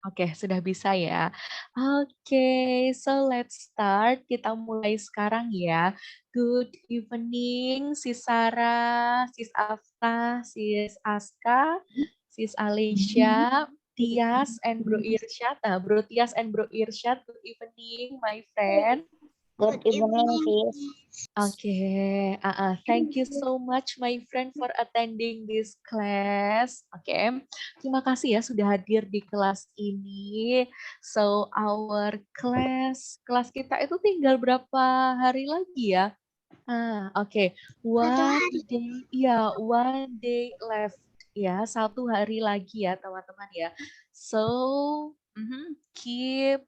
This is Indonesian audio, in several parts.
Oke, sudah bisa ya. Oke, so let's start. Kita mulai sekarang ya. Good evening, Sis Sarah, Sis Afta, Sis Aska, Sis Alicia, Tias, and Bro Irsyad. Nah, Bro Tias and Bro Irsyad, good evening, my friend. Good evening, sis. Thank you so much, my friend, for attending this class. Oke, terima kasih ya sudah hadir di kelas ini. So, our kelas kita itu tinggal berapa hari lagi ya? Oke. One day left ya, 1 hari lagi ya, teman-teman ya. So, keep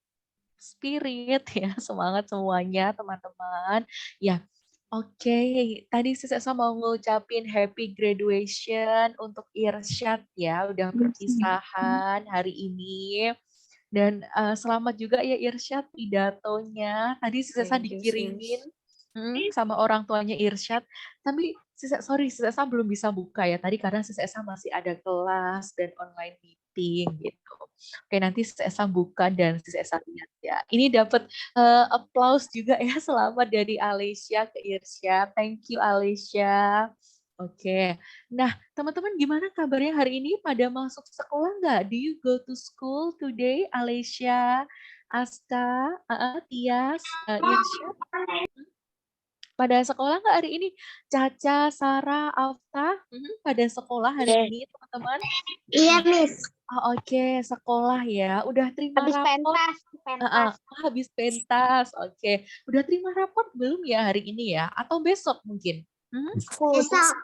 spirit ya, semangat semuanya teman-teman. Ya, oke. Tadi saya mau ngucapin happy graduation untuk Irsyad ya, udah perpisahan hari ini. Dan selamat juga ya Irsyad pidatonya. Tadi saya dikirimin sama orang tuanya Irsyad. Tapi Sisa belum bisa buka ya tadi karena Sisa masih ada kelas dan online meeting gitu. Oke, nanti Sisa buka dan Sisa lihat ya. Ini dapat applause juga ya, selamat dari Alicia ke Irsyad. Thank you Alicia. Oke. Nah, teman-teman gimana kabarnya hari ini? Pada masuk sekolah nggak? Do you go to school today, Alicia, Aska, Tias, Irsyad? Pada sekolah nggak hari ini? Caca, Sarah, Alta, pada sekolah hari ini, teman-teman? Iya, Miss. Oke, sekolah ya. Udah terima Habis rapor? pentas. Habis pentas. Oke. Udah terima rapor belum ya hari ini ya? Atau besok mungkin? Besok.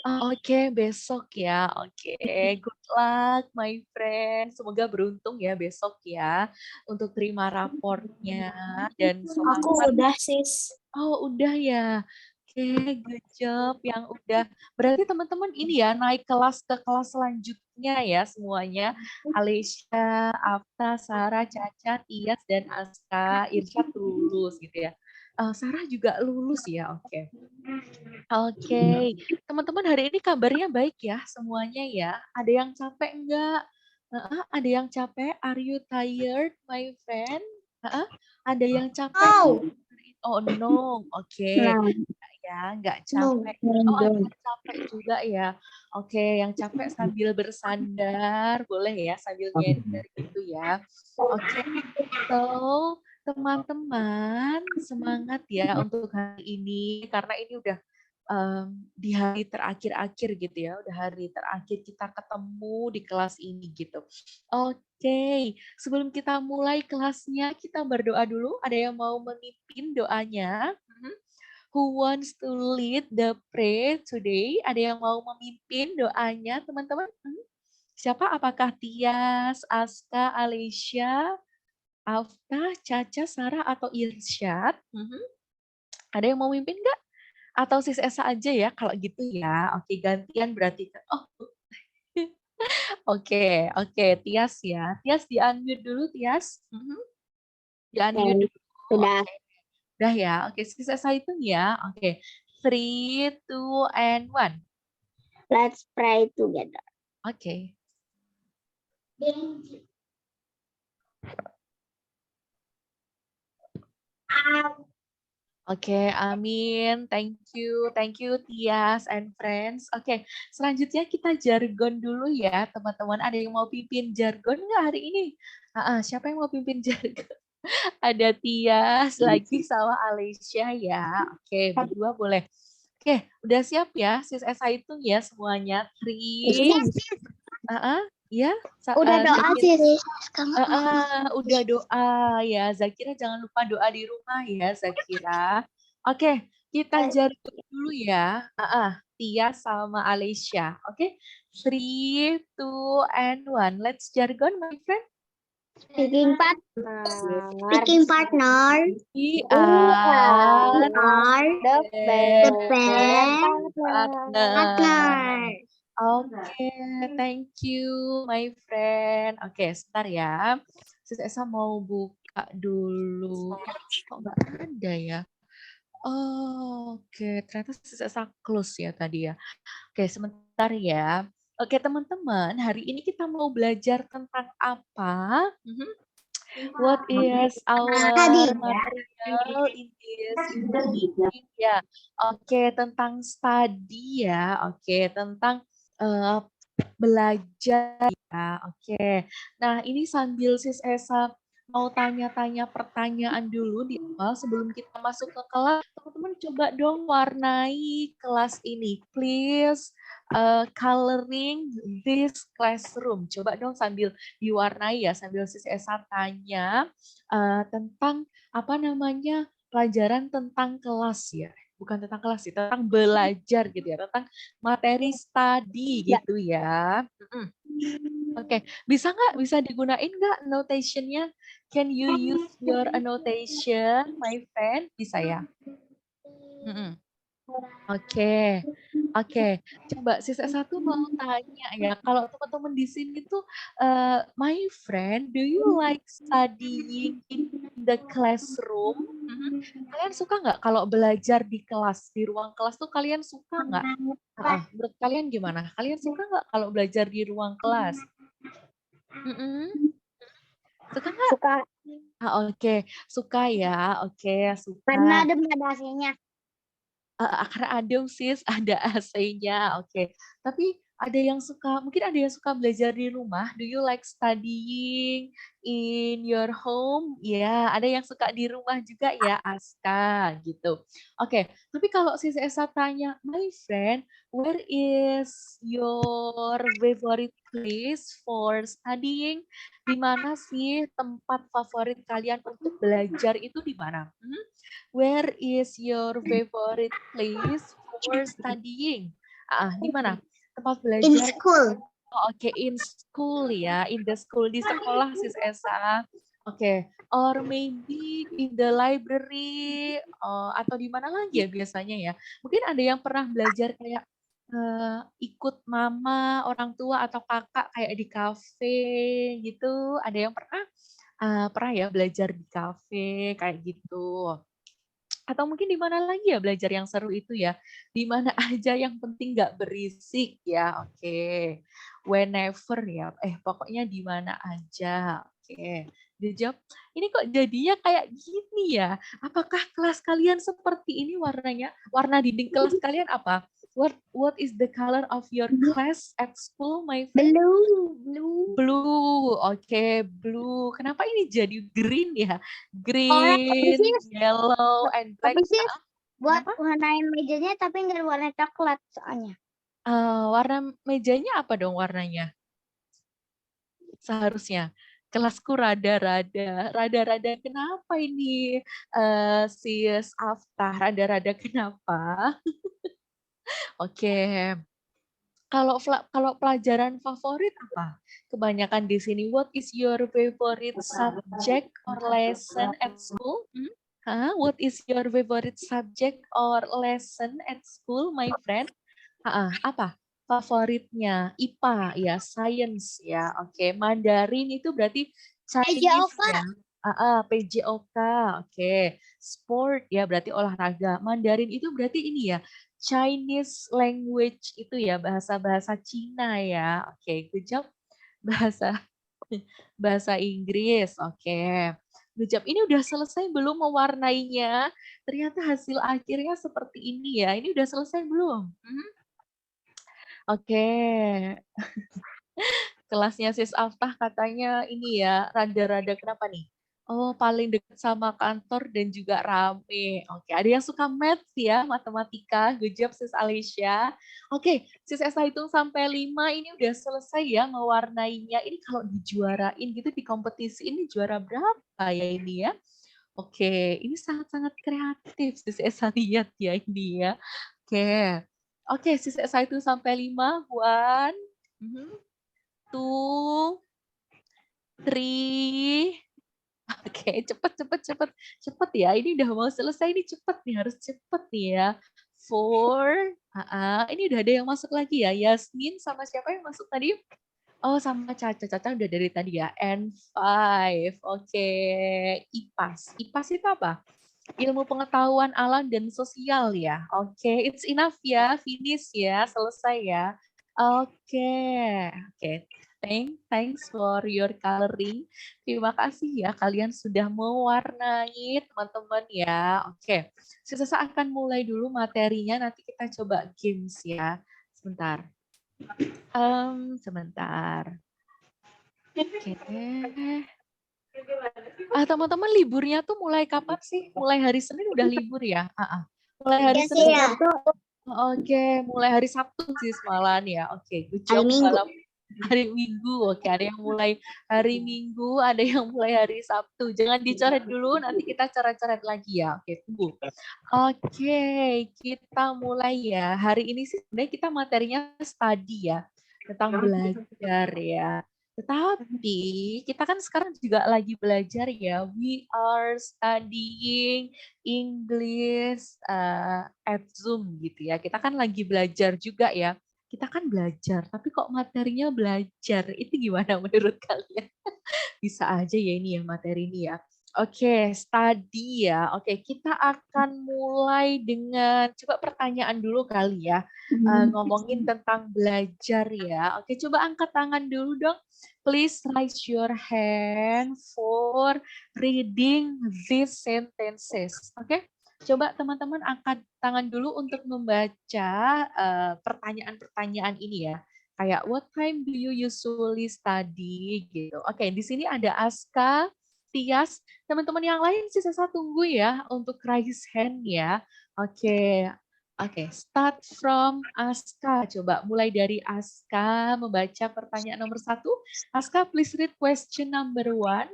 Oke, besok ya. Oke, good luck my friend. Semoga beruntung ya besok ya untuk terima raportnya dan Aku semangat. udah, sis. Oh, udah ya. Oke, good job yang udah. Berarti teman-teman ini ya naik kelas ke kelas selanjutnya ya semuanya. Alicia, Afta, Sarah, Caca, Tias, dan Aska, Irsyad lulus gitu ya. Sarah juga lulus ya, oke. Oke, teman-teman hari ini kabarnya baik ya semuanya ya. Ada yang capek enggak? Ada yang capek? Are you tired, my friend? Ada yang capek? Oh no, oke. Ya, nggak capek. Oh, ada yang capek juga ya. Oke, yang capek sambil bersandar, boleh ya sambil nyender gitu ya. Oke, so teman-teman semangat ya untuk hari ini karena ini udah di hari terakhir-akhir gitu ya, udah hari terakhir kita ketemu di kelas ini gitu. Oke, sebelum kita mulai kelasnya, kita berdoa dulu. Ada yang mau memimpin doanya? Who wants to lead the prayer today? Ada yang mau memimpin doanya, teman-teman? Siapa? Apakah Tias, Aska, Alicia, Afta, Caca, Sarah, atau Irsyad? Ada yang mau memimpin nggak? Atau Sis Esa aja ya, kalau gitu ya. Oke, gantian berarti. Oh, oke, Tias ya. Tias di-unmute dulu, Tias. Di-unmute dulu. Sudah. Oke. Udah ya. Oke, Sis Esa hitung ya. Oke. 3, 2, and 1. Let's pray together. Oke. Oke, amin. Thank you Tias and friends. Oke, selanjutnya kita jargon dulu ya, teman-teman. Ada yang mau pimpin jargon nggak hari ini? Siapa yang mau pimpin jargon? Ada Tias lagi sama Alicia ya. Oke, berdua boleh. Oke, udah siap ya? Sis Esa hitung ya semuanya. 3, ya. Udah doa, sis. Udah doa ya. Zakira jangan lupa doa di rumah ya, Zakira. Oke, kita jargon dulu ya. Tia sama Alicia. Oke, 3, 2, and 1. Let's jargon, my friend. Speaking partner. Speaking partner. We are the best partner. Oke, thank you, my friend. Oke, sebentar ya. Sis Esa mau buka dulu. Kok nggak ada ya? Oke, ternyata Sis Esa close ya tadi ya. Oke, sebentar ya. Oke, teman-teman, hari ini kita mau belajar tentang apa? What is Tadi our ya. material in this evening? Ya, oke, tentang study ya. Oke, tentang belajar ya. Oke. Nah, ini sambil Sis Esa mau tanya-tanya pertanyaan dulu di awal sebelum kita masuk ke kelas. Teman-teman coba dong warnai kelas ini. Please coloring this classroom. Coba dong sambil diwarnai ya, sambil Sis Esa tanya tentang apa namanya pelajaran tentang kelas ya. Bukan tentang kelas sih, tentang belajar gitu ya, tentang materi study Ya. gitu ya. Oke, bisa digunain nggak annotation-nya? Can you use your annotation, my friend? Bisa ya? Mm-mm. Oke, oke. Coba sisa satu mau tanya ya, kalau teman-teman di sini tuh, my friend, do you like studying in the classroom? Kalian suka nggak kalau belajar di kelas, di ruang kelas tuh kalian suka nggak? Menurut kalian gimana? Kalian suka nggak kalau belajar di ruang kelas? Suka nggak? Suka Oke. Suka ya. Oke, karena suka. ada AC-nya. Karena adem sis, ada AC-nya. Oke. Tapi ada yang suka, mungkin ada yang suka belajar di rumah. Do you like studying in your home? Ya, ada yang suka di rumah juga ya, Aska gitu. Oke, tapi kalau sis Esa tanya, my friend, where is your favorite place for studying? Di mana sih tempat favorit kalian untuk belajar itu di mana? Where is your favorite place for studying? Di mana? Tempat In belajar. school. Oh, oke, in school ya, in the school, di sekolah sis Esa. Oke, or maybe in the library, atau di mana lagi ya biasanya ya? Mungkin ada yang pernah belajar kayak ikut mama, orang tua atau kakak kayak di kafe gitu. Ada yang pernah ya belajar di kafe kayak gitu. Atau mungkin di mana lagi ya belajar yang seru itu ya? Di mana aja yang penting nggak berisik ya. Oke. Whenever ya. Pokoknya di mana aja. Oke. Dijawab, ini kok jadinya kayak gini ya? Apakah kelas kalian seperti ini warnanya? Warna dinding kelas kalian apa? What is the color of your class at school, my friend? Blue. Blue, oke, blue. Kenapa ini jadi green ya? Tapi Green, sih, yellow, and black. tapi sih buat Kenapa? warnain mejanya tapi nggak warna coklat soalnya. Warna mejanya apa dong warnanya? Seharusnya. Kelasku rada-rada. Rada-rada kenapa ini? Sis Aftah, rada-rada kenapa? Oke. Kalau pelajaran favorit apa? Kebanyakan di sini, what is your favorite subject or lesson at school? What is your favorite subject or lesson at school, my friend? Apa? Favoritnya IPA ya, science ya. Oke, Mandarin itu berarti Chinese PJOK. ya. PJOK. Oke. Sport ya berarti olahraga. Mandarin itu berarti ini ya, Chinese language itu ya, bahasa-bahasa Cina ya. Oke, good job. Bahasa bahasa Inggris. Oke. Good job. Ini udah selesai belum mewarnainya? Ternyata hasil akhirnya seperti ini ya. Ini udah selesai belum? Oke. Kelasnya Sis Aftah katanya ini ya, rada-rada kenapa nih? Oh, paling dekat sama kantor dan juga rame. Oke, ada yang suka math ya, matematika. Good job Sis Alicia. Oke, Sis Esa hitung sampai 5, ini udah selesai ya mewarnainya. Ini kalau dijuarain gitu di kompetisi ini juara berapa ya ini ya? Oke, ini sangat-sangat kreatif Sis Esa lihat ya ini ya. Oke. Oke, Sis Esa itu sampai 5, 1, 2, 3. Oke, cepet ya. Ini udah mau selesai, ini cepet nih, harus cepet nih ya. 4, ini udah ada yang masuk lagi ya. Yasmin sama siapa yang masuk tadi? Oh, sama Caca. Caca udah dari tadi ya. And 5. Oke, IPAS. IPAS itu apa? Ilmu pengetahuan alam dan sosial ya. Oke, it's enough ya. Finish ya, selesai ya. Oke, oke. Thanks for your coloring. Terima kasih ya kalian sudah mewarnai teman-teman ya. Oke, Sisa akan mulai dulu materinya. Nanti kita coba games ya. Sebentar. Sebentar. Oke. Teman-teman liburnya tuh mulai kapan sih? Mulai hari Senin udah libur ya? Mulai hari Ya sih Senin. ya. Oke, mulai hari Sabtu sih semalam ya. Oke, good Hari job Minggu. malam hari Minggu. Oke, ada yang mulai hari Minggu, ada yang mulai hari Sabtu. Jangan dicoret dulu, nanti kita coret-coret lagi ya. Oke, tunggu. Oke, kita mulai ya. Hari ini sih sebenarnya kita materinya study ya, tentang belajar ya. Tetapi kita kan sekarang juga lagi belajar ya. We are studying English at Zoom gitu ya. Kita kan lagi belajar juga ya. Kita kan belajar, tapi kok materinya belajar? Itu gimana menurut kalian? Bisa aja ya ini ya materi ini ya. Oke, study ya. Oke, kita akan mulai dengan coba pertanyaan dulu kali ya. Ngomongin tentang belajar ya. Oke, coba angkat tangan dulu dong. Please raise your hand for reading these sentences. Oke, coba teman-teman angkat tangan dulu untuk membaca pertanyaan-pertanyaan ini ya. Kayak what time do you usually study gitu. Oke, di sini ada Aska, Tias, teman-teman yang lain sih saya tunggu ya untuk raise hand ya. Oke. Oke, start from Aska. Coba mulai dari Aska membaca pertanyaan nomor 1. Aska, please read question number 1.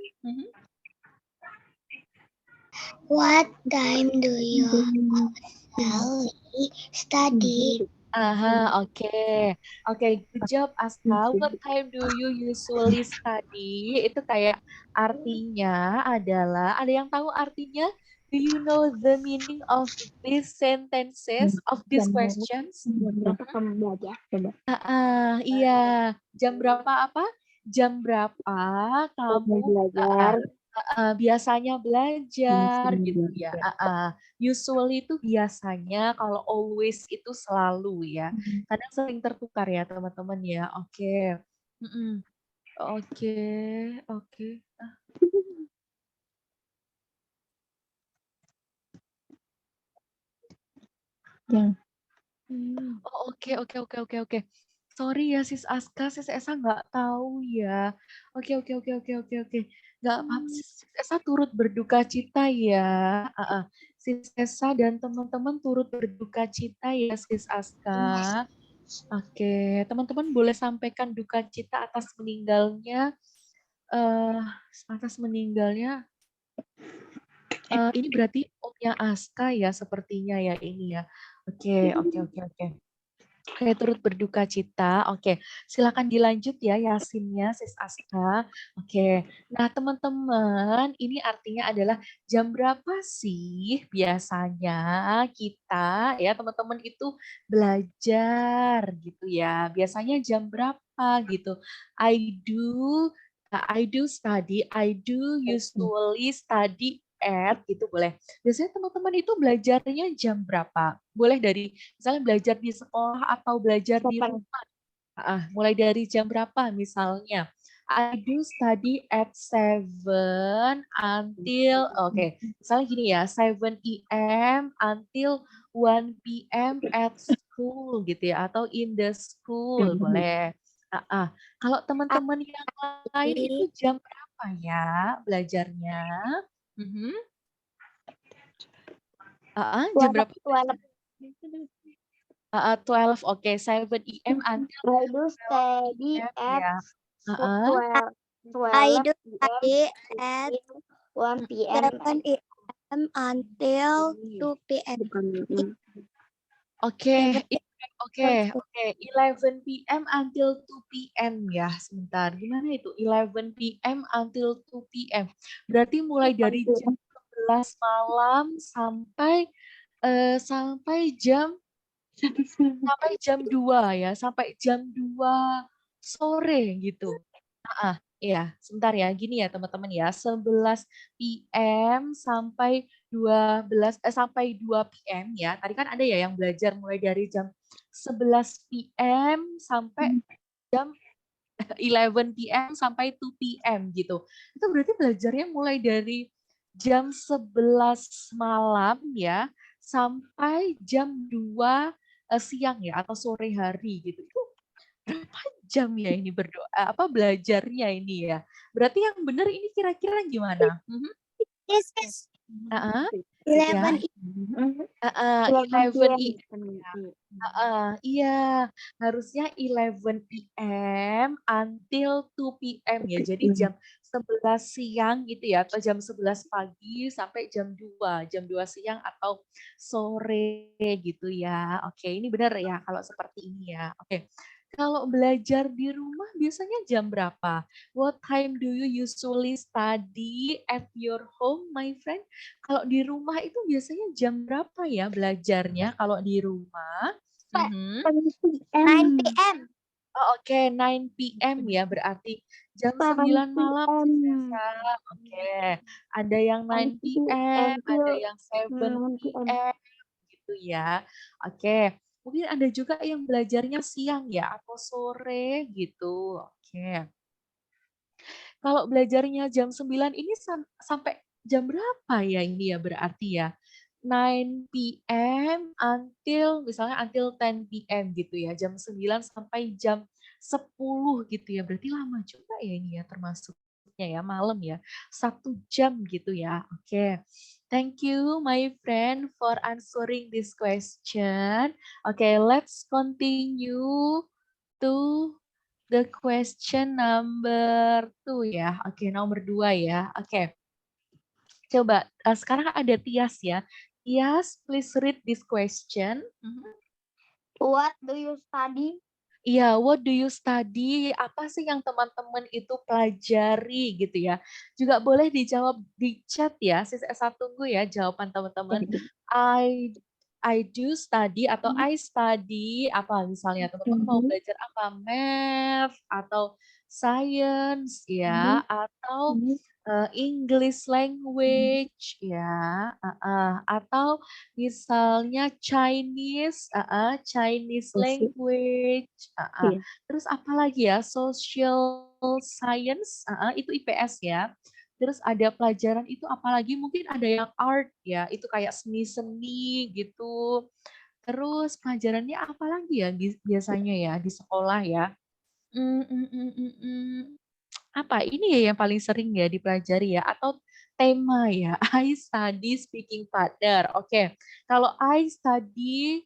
What time do you usually study? Oke, good job Aska. What time do you usually study? Itu kayak artinya adalah, ada yang tahu artinya? Do you know the meaning of these sentences, of these questions? Berapa kamu belajar? Coba. Iya, jam berapa apa? Jam berapa kamu Belajar. biasanya belajar gitu ya. Usually itu biasanya, kalau always itu selalu ya. Kadang sering tertukar ya teman-teman ya. Oke. Oke, oke. Oke. Sorry ya Sis Aska, Sis Esa nggak tahu ya. Oke. Nggak apa-apa, Sis Esa turut berduka cita ya. Sis Esa dan teman-teman turut berduka cita ya Sis Aska. Oke, teman-teman boleh sampaikan duka cita atas meninggalnya. Ini berarti omnya Aska ya sepertinya ya ini ya. Oke. Oke, turut berduka cita. Oke, silakan dilanjut ya Yasinnya, Sis Aska. Oke, nah teman-teman, ini artinya adalah jam berapa sih biasanya kita ya teman-teman itu belajar gitu ya. Biasanya jam berapa gitu. I do study, I do usually study at gitu boleh. Biasanya teman-teman itu belajarnya jam berapa? Boleh dari misalnya belajar di sekolah atau belajar di rumah. Mulai dari jam berapa misalnya? I do study at 7 until, misalnya gini ya, 7 AM until 1 PM at school gitu ya, atau in the school, boleh. Kalau teman-teman yang lain itu jam berapa ya belajarnya? Jam berapa? 12, oke. 7 AM until I do study at ya. 12 I do study at 1 p.m. 7 a.m. until 2 p.m. Oke. 11 p.m. until 2 p.m. ya. Sebentar, gimana itu? 11 p.m. until 2 p.m. Berarti mulai dari jam 11 malam sampai jam 2 ya, sampai jam 2 sore gitu. Iya, sebentar ya. Gini ya teman-teman ya, 11 PM sampai 2 PM ya. Tadi kan ada ya yang belajar mulai dari jam 11 PM sampai jam 11 PM sampai 2 PM gitu. Itu berarti belajarnya mulai dari jam 11 malam ya sampai jam 2 siang ya atau sore hari gitu. Itu berapa jam ya ini belajarnya ini ya? Berarti yang benar ini kira-kira gimana? Mhm. Yes, Heeh, ya. 11 Heeh, 11 11 PM. heeh, iya, harusnya 11 PM until 2 PM ya. Jadi jam 11 siang gitu ya, atau jam 11 pagi sampai jam 2 siang atau sore gitu ya. Oke, ini benar ya kalau seperti ini ya. Oke. Kalau belajar di rumah biasanya jam berapa? What time do you usually study at your home, my friend? Kalau di rumah itu biasanya jam berapa ya belajarnya kalau di rumah? Mhm. 9 PM. Oh, oke, 9 PM ya, berarti jam 9 malam sih Sesa. Oke, ada yang 9 PM, ada yang 7 PM gitu ya. Oke, mungkin ada juga yang belajarnya siang ya atau sore gitu. Oke. Kalau belajarnya jam 9 ini sampai jam berapa ya ini ya berarti ya? 9 PM until 10 PM gitu ya, jam 9 sampai jam 10 gitu ya, berarti lama juga ya ini ya termasuknya ya, malam ya, 1 jam gitu ya, oke. Thank you my friend for answering this question. Oke, let's continue to the question number 2 ya, oke nomor 2 ya, oke. Coba, sekarang ada Tias ya. Tias, please read this question. Mhm. What do you study? Iya, what do you study? Apa sih yang teman-teman itu pelajari gitu ya? Juga boleh dijawab di chat ya. Sis Esa tunggu ya jawaban teman-teman. I I do study atau I study apa misalnya teman-teman mau belajar apa? Math atau science ya atau English language ya, atau misalnya Chinese language, Iya. terus apa lagi ya, social science, itu IPS ya. Terus ada pelajaran itu apalagi mungkin ada yang art ya, itu kayak seni-seni gitu. Terus pelajarannya apa lagi ya biasanya ya di sekolah ya? Mmm, mhm mhm mhm. Apa ini ya yang paling sering ya dipelajari ya atau tema ya, I study speaking partner. Oke, kalau I study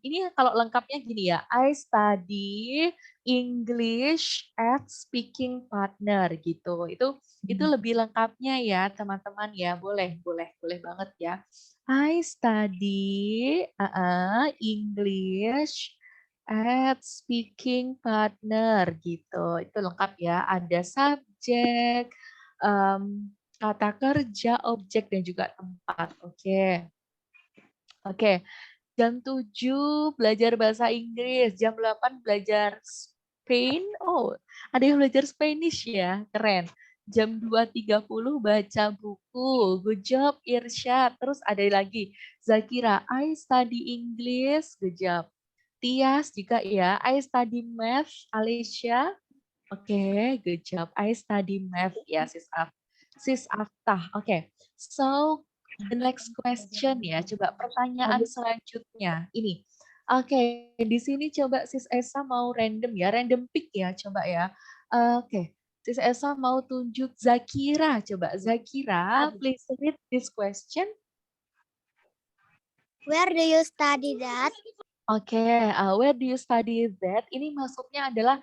ini kalau lengkapnya gini ya, I study English at speaking partner gitu. Itu lebih lengkapnya ya teman-teman ya, boleh boleh boleh banget ya. I study English at speaking partner gitu. Itu lengkap ya. Ada subjek, kata kerja, objek, dan juga tempat. Oke. Oke. Jam 7 belajar bahasa Inggris, jam 8 belajar Spain. Oh, ada yang belajar Spanish ya. Keren. Jam 2.30 baca buku. Good job Irsyad. Terus ada lagi Zakira, I study English. Good job. Tias juga ya. I study math, Alicia. Oke, good job. I study math ya, Sis Aftah. Oke. So, the next question ya. Coba pertanyaan selanjutnya. Ini. Oke, di sini coba Sis Esa mau random ya, random pick ya, coba ya. Oke, Sis Esa mau tunjuk Zakira. Coba Zakira, please read this question. Where do you study that? Oke, where do you study that? Ini maksudnya adalah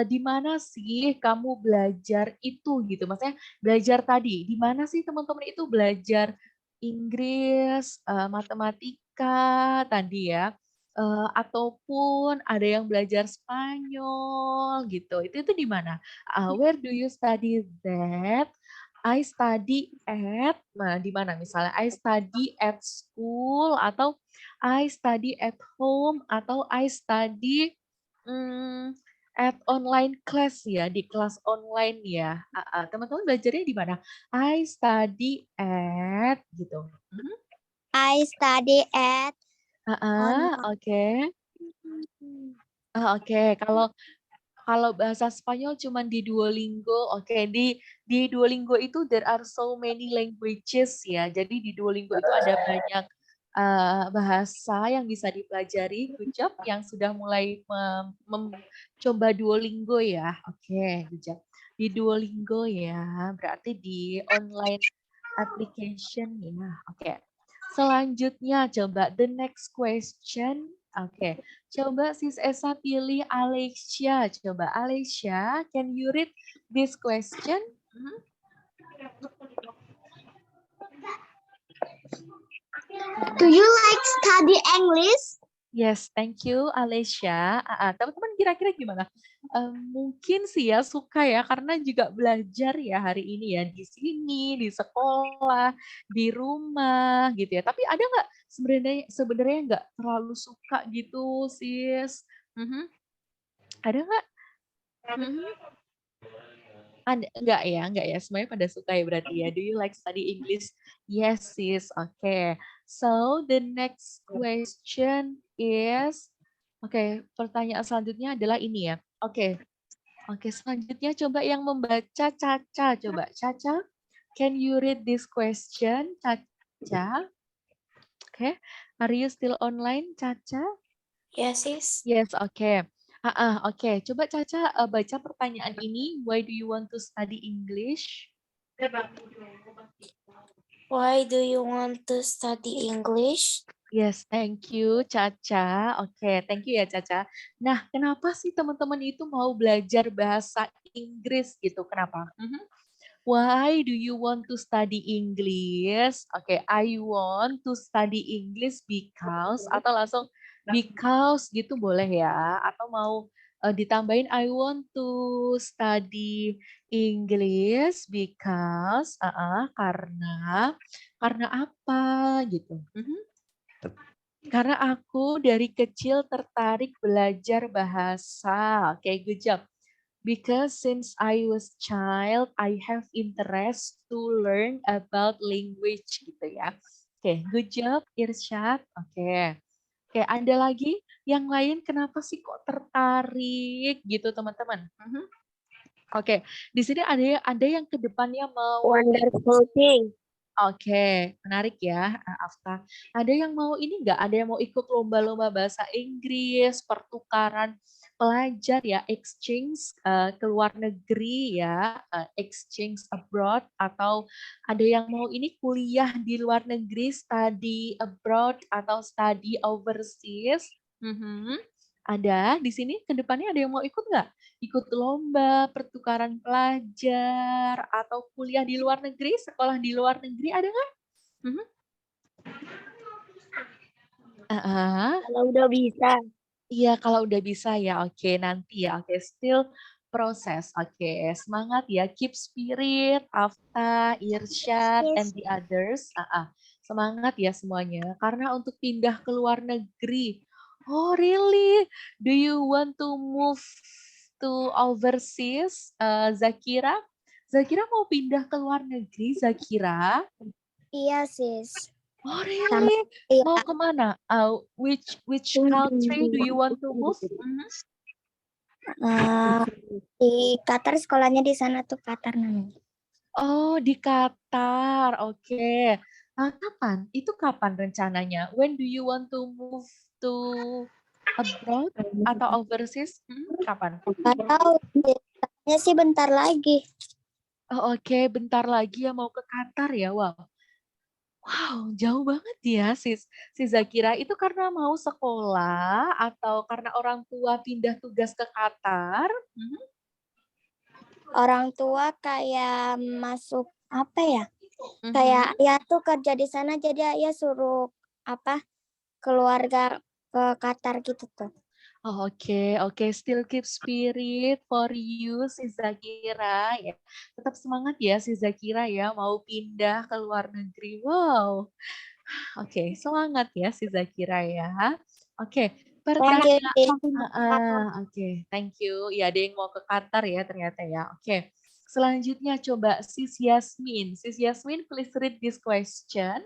di mana sih kamu belajar itu gitu. Maksudnya belajar tadi, di mana sih teman-teman itu belajar Inggris, matematika tadi ya, ataupun ada yang belajar Spanyol gitu. Itu di mana? Where do you study that? I study at, nah di mana misalnya I study at school atau I study at home atau I study At online class ya, di kelas online ya. Teman-teman belajarnya di mana? I study at gitu. Mhm. I study at online. Oke. Oke. Kalau kalau bahasa Spanyol cuman di Duolingo. Oke, di Duolingo itu there are so many languages ya. Jadi di Duolingo itu ada banyak bahasa yang bisa dipelajari. Good job yang sudah mulai mencoba Duolingo ya. Oke, good job. Di Duolingo ya, berarti di online application ya. Oke. Selanjutnya coba the next question. Oke. Coba Sis Esa pilih Alexia. Coba Alexia, can you read this question? Do you like study English? Yes, thank you Alexia. Teman-teman kira-kira gimana? Mungkin sih ya suka ya karena juga belajar ya hari ini ya di sini, di sekolah, di rumah gitu ya. Tapi ada nggak sebenarnya nggak terlalu suka gitu, sis? Ada nggak? Mhm. Enggak ya, semuanya pada suka ya berarti ya. Do you like study English? Yes, sis. Oke. So, the next question is, oke, pertanyaan selanjutnya adalah ini ya. Oke. Oke, selanjutnya coba yang membaca Caca. Coba Caca, can you read this question? Caca. Oke. Are you still online, Caca? Yes, sis. Yes, oke. Oke. Coba Caca baca pertanyaan ini. Why do you want to study English? Why do you want to study English? Yes, thank you, Caca. Oke, thank you ya, Caca. Nah, kenapa sih teman-teman itu mau belajar bahasa Inggris gitu? Kenapa? Why do you want to study English? Oke, I want to study English because atau langsung because gitu boleh ya? Atau mau ditambahin I want to study English because karena apa gitu? Karena aku dari kecil tertarik belajar bahasa. Oke, good job. Because since I was child, I have interest to learn about language gitu ya. Oke, good job Irsyad. Oke. Oke, ada lagi yang lain kenapa sih kok tertarik gitu teman-teman? Oke, di sini ada yang ke depannya mau Wonderful thing. Oke, menarik ya, Afta. Ada yang mau ini nggak? Ada yang mau ikut lomba-lomba bahasa Inggris, pertukaran pelajar ya, exchange ke luar negeri ya, exchange abroad, atau ada yang mau ini kuliah di luar negeri, study abroad atau study overseas? Ada di sini ke depannya ada yang mau ikut nggak? Ikut lomba, pertukaran pelajar, atau kuliah di luar negeri, sekolah di luar negeri, ada nggak? Kalau udah bisa. Iya, kalau udah bisa ya, oke, nanti ya, oke, still proses, oke, semangat ya, keep spirit, Afta, Irsyad, and the others, semangat ya semuanya, karena untuk pindah ke luar negeri, oh really, do you want to move to overseas, Zakira? Zakira mau pindah ke luar negeri, Zakira? Iya, sis. Oh Sama really? iya. Mau kemana? Which country do you want to move? Di Qatar sekolahnya di sana tuh Qatar namanya. Oh, di Qatar. Oke. Kapan? Itu kapan rencananya? When do you want to move to abroad atau overseas? Kapan? Gak tahu. Katanya sih bentar lagi. Oh, oke, bentar lagi ya mau ke Qatar ya. Wow. Wow, jauh banget ya si Zakira. Itu karena mau sekolah atau karena orang tua pindah tugas ke Qatar? Orang tua kayak masuk apa ya? Kayak ayah tuh kerja di sana jadi ayah suruh keluarga ke Qatar gitu tuh. Oh, oke, still keep spirit for you si Zakira ya. Tetap semangat ya si Zakira ya mau pindah ke luar negeri. Wow. Oke, semangat ya si Zakira ya. Oke, Thank you, Sis. Oke, thank you. Ya, ada yang mau ke Qatar ya ternyata ya. Oke. Selanjutnya coba Sis Yasmin. Sis Yasmin, please read this question.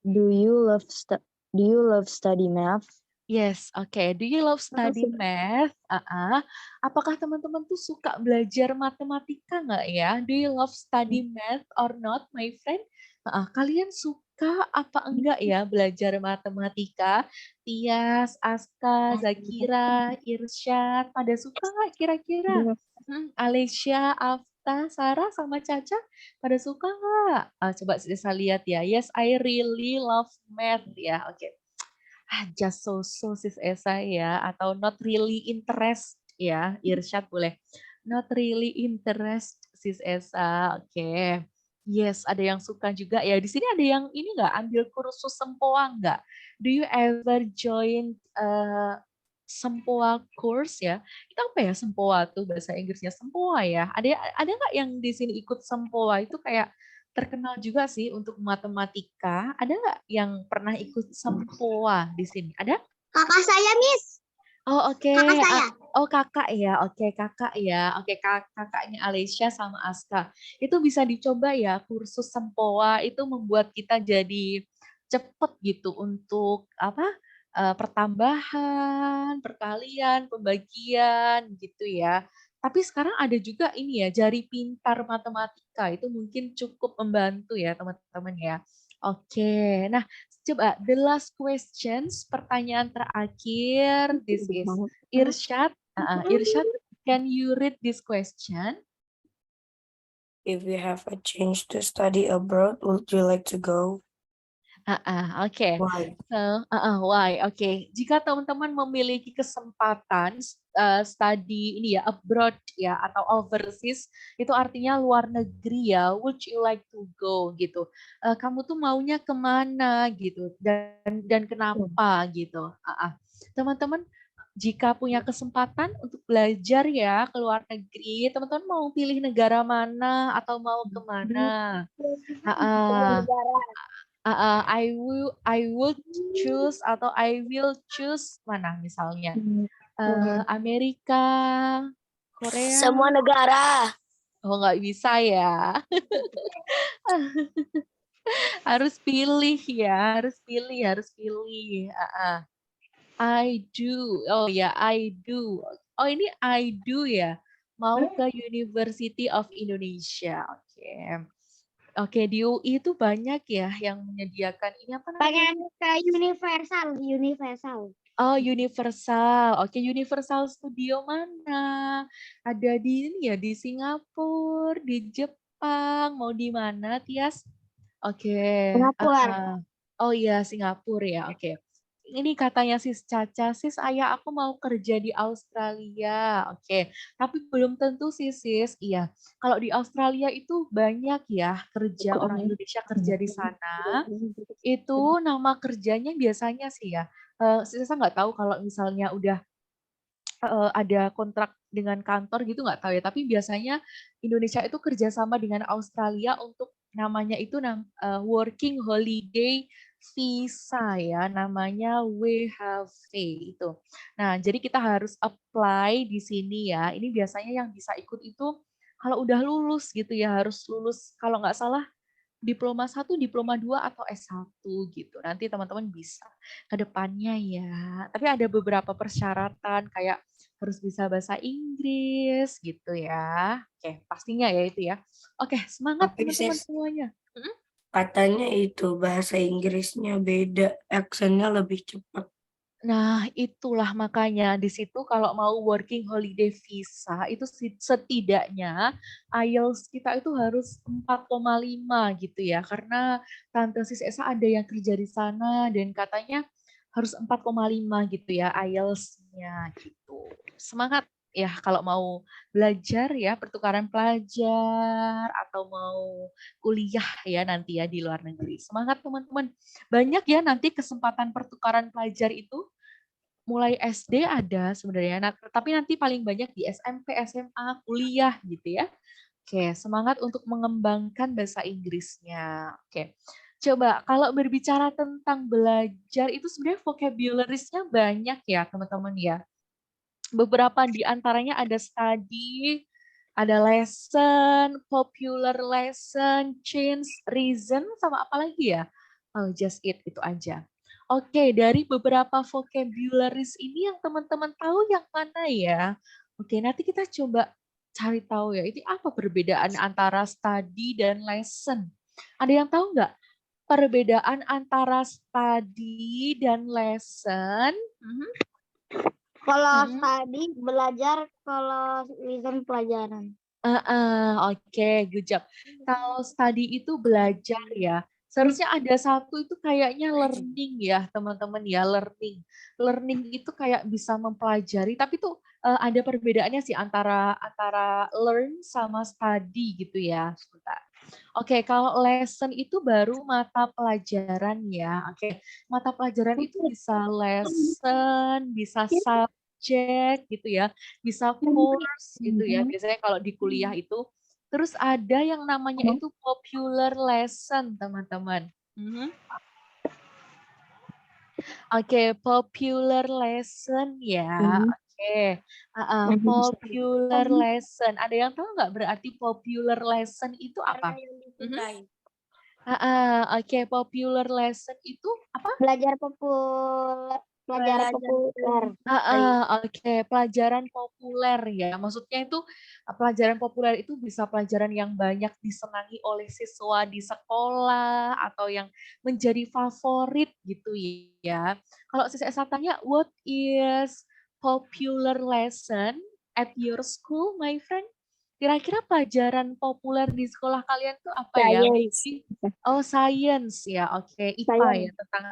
Do you love study math? Yes, oke. Do you love study math? Apakah teman-teman tuh suka belajar matematika nggak ya? Do you love study math or not, my friend? Kalian suka apa enggak ya belajar matematika? Tias, Aska, Zakira, Irsyad, pada suka nggak kira-kira? Alesya, Afta, Sarah, sama Caca, pada suka nggak? Coba saya lihat ya. Yes, I really love math ya. Oke. Just so sis Esa ya, atau not really interest ya, Irsyad boleh. Not really interest sis Esa, oke. Yes, ada yang suka juga ya. Di sini ada yang ini nggak ambil kursus Sempoa nggak? Do you ever join Sempoa course ya? Itu apa ya Sempoa tuh bahasa Inggrisnya Sempoa ya? Ada nggak yang di sini ikut Sempoa itu kayak terkenal juga sih untuk matematika. Ada nggak yang pernah ikut Sempoa di sini? Ada? Kakak saya, Miss. Oh oke. Kakak saya. Oh kakak ya, oke kakak ya, oke kakaknya Alesya sama Aska. Itu bisa dicoba ya kursus Sempoa itu membuat kita jadi cepet gitu untuk apa? Pertambahan, perkalian, pembagian gitu ya. Tapi sekarang ada juga ini ya, jari pintar matematika itu mungkin cukup membantu ya teman-teman ya. Oke, nah coba the last questions, pertanyaan terakhir. This is Irsyad. Irsyad, can you read this question? If you have a chance to study abroad, would you like to go? Oke. Why? Why? Oke. Jika teman-teman memiliki kesempatan study ini ya abroad ya atau overseas, itu artinya luar negeri ya. Would you like to go gitu? Kamu tuh maunya kemana gitu dan kenapa gitu? Teman-teman, jika punya kesempatan untuk belajar ya ke luar negeri, teman-teman mau pilih negara mana atau mau kemana? I would choose atau I will choose mana misalnya Amerika, Korea. Semua negara. Oh nggak bisa ya. Harus pilih ya, harus pilih. I do. Oh ya, I do. Oh ini I do ya. Mau ke University of Indonesia. Oke. Oke, di UI itu banyak ya yang menyediakan ini apa namanya? Pengen ke Universal. Oh, Universal. Oke, Universal Studio mana? Ada di ini ya, di Singapura, di Jepang, mau di mana, Tias? Oke. Singapura. Oh iya, Singapura ya. Oke. Ini katanya sis Caca, sis ayah aku mau kerja di Australia. Oke, tapi belum tentu sih sis. Iya, kalau di Australia itu banyak ya kerja orang Indonesia kerja di sana. Itu nama kerjanya biasanya sih ya. Saya nggak tahu kalau misalnya udah ada kontrak dengan kantor gitu nggak tahu ya. Tapi biasanya Indonesia itu kerjasama dengan Australia untuk namanya itu working holiday visa ya, namanya WHV itu. Nah, jadi kita harus apply di sini ya. Ini biasanya yang bisa ikut itu kalau udah lulus gitu ya, harus lulus kalau nggak salah diploma 1, diploma 2 atau S1 gitu. Nanti teman-teman bisa ke depannya ya. Tapi ada beberapa persyaratan kayak harus bisa bahasa Inggris gitu ya. Oke, pastinya ya itu ya. Oke, semangat Tapi teman-teman sis, semuanya. katanya itu bahasa Inggrisnya beda, aksennya lebih cepat. Nah, itulah makanya di situ kalau mau working holiday visa itu setidaknya IELTS kita itu harus 4,5 gitu ya. Karena Tante Sis Esa ada yang kerja di sana dan katanya harus 4,5 gitu ya IELTS-nya gitu. Semangat ya kalau mau belajar ya pertukaran pelajar atau mau kuliah ya nanti ya di luar negeri. Semangat teman-teman. Banyak ya nanti kesempatan pertukaran pelajar itu mulai SD ada sebenarnya, tapi nanti paling banyak di SMP, SMA, kuliah gitu ya. Oke, semangat untuk mengembangkan bahasa Inggrisnya. Oke, Coba kalau berbicara tentang belajar itu sebenarnya vocabularies-nya banyak ya teman-teman ya. Beberapa di antaranya ada study, ada lesson, popular lesson, change, reason, sama apa lagi ya? Oh, just itu aja. Oke, dari beberapa vocabularies ini yang teman-teman tahu yang mana ya? Oke, nanti kita coba cari tahu ya. Ini apa perbedaan antara study dan lesson? Ada yang tahu nggak perbedaan antara study dan lesson? Kalau Mhm. study belajar, kalau listen pelajaran. Oke, good job. Kalau study itu belajar ya, seharusnya ada satu itu kayaknya learning ya, teman-teman ya, learning. Learning itu kayak bisa mempelajari, tapi tuh ada perbedaannya sih antara antara learn sama study gitu ya. Sebentar. Oke, kalau lesson itu baru mata pelajaran ya. Oke, mata pelajaran itu bisa lesson, bisa subject gitu ya, bisa course gitu ya. Biasanya kalau di kuliah itu. Terus ada yang namanya itu popular lesson, teman-teman. Oke, popular lesson ya. Oke, popular lesson. Ada yang tahu nggak berarti popular lesson itu apa? Oke, popular lesson itu apa? Pelajaran populer. Oke, pelajaran populer ya. Maksudnya itu pelajaran populer itu bisa pelajaran yang banyak disenangi oleh siswa di sekolah atau yang menjadi favorit gitu ya. Kalau saya tanya, what is popular lesson at your school, my friend? Kira-kira pelajaran populer di sekolah kalian tuh apa ya? Science. Maybe, oh science ya, oke, IPA ya, tentang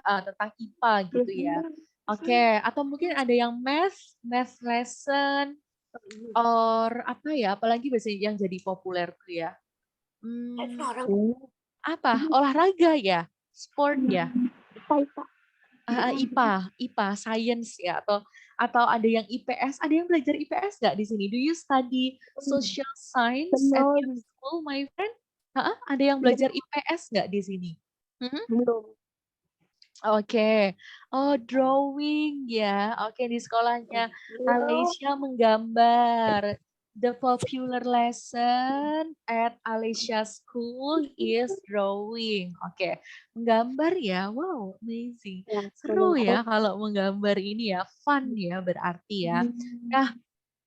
IPA gitu ya. Oke, atau mungkin ada yang math lesson, or apa ya, apalagi biasanya yang jadi populer tuh ya. Apa? Olahraga ya? Sport ya? IPA, science ya, atau ada yang IPS, ada yang belajar IPS nggak di sini? Do you study social science at your school, my friend? Ada yang belajar IPS nggak di sini? Belum. Oke, oh drawing ya. Oke, di sekolahnya Alicia menggambar. The popular lesson at Alicia School is drawing. Oke, menggambar ya. Wow, amazing. Seru ya kalau menggambar ini ya, fun ya berarti ya. Nah,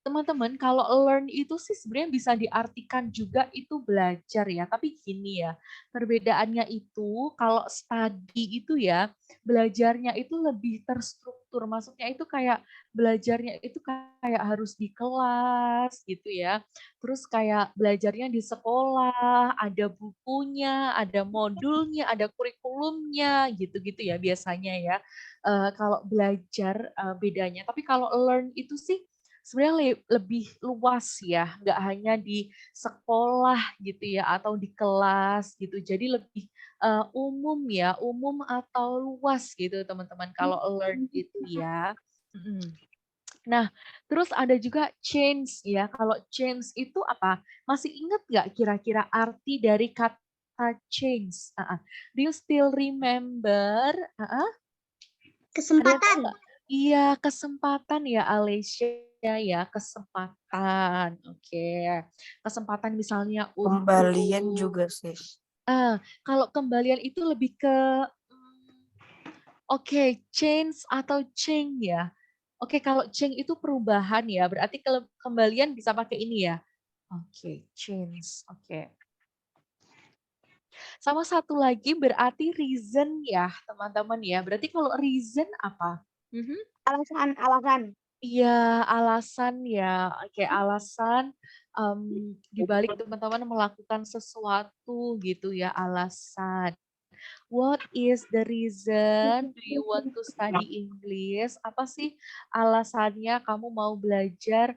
teman-teman, kalau learn itu sih sebenarnya bisa diartikan juga itu belajar ya. Tapi gini ya, perbedaannya itu kalau study itu ya, belajarnya itu lebih terstruktur. Maksudnya itu kayak belajarnya itu kayak harus di kelas gitu ya. Terus kayak belajarnya di sekolah, ada bukunya, ada modulnya, ada kurikulumnya gitu-gitu ya biasanya ya. Kalau belajar bedanya. Tapi kalau learn itu sih sebenarnya lebih luas ya, nggak hanya di sekolah gitu ya atau di kelas gitu. Jadi lebih umum ya, umum atau luas gitu teman-teman kalau learn itu ya. Nah, terus ada juga change ya. Kalau change itu apa? Masih ingat nggak kira-kira arti dari kata change? Do you still remember? Ada yang tahu Kesempatan. nggak? Iya, kesempatan ya Alicia ya, kesempatan. Oke. Kesempatan misalnya Kembalian untuk juga, sis. kalau kembalian itu lebih ke oke, change atau change ya. Oke, kalau change itu perubahan ya, berarti kembalian bisa pakai ini ya. Oke, change. Oke. Sama satu lagi berarti reason ya, teman-teman ya. Berarti kalau reason apa? Alasan. Iya, alasan ya. Oke, alasan dibalik teman-teman melakukan sesuatu gitu ya, alasan. What is the reason do you want to study English? Apa sih alasannya kamu mau belajar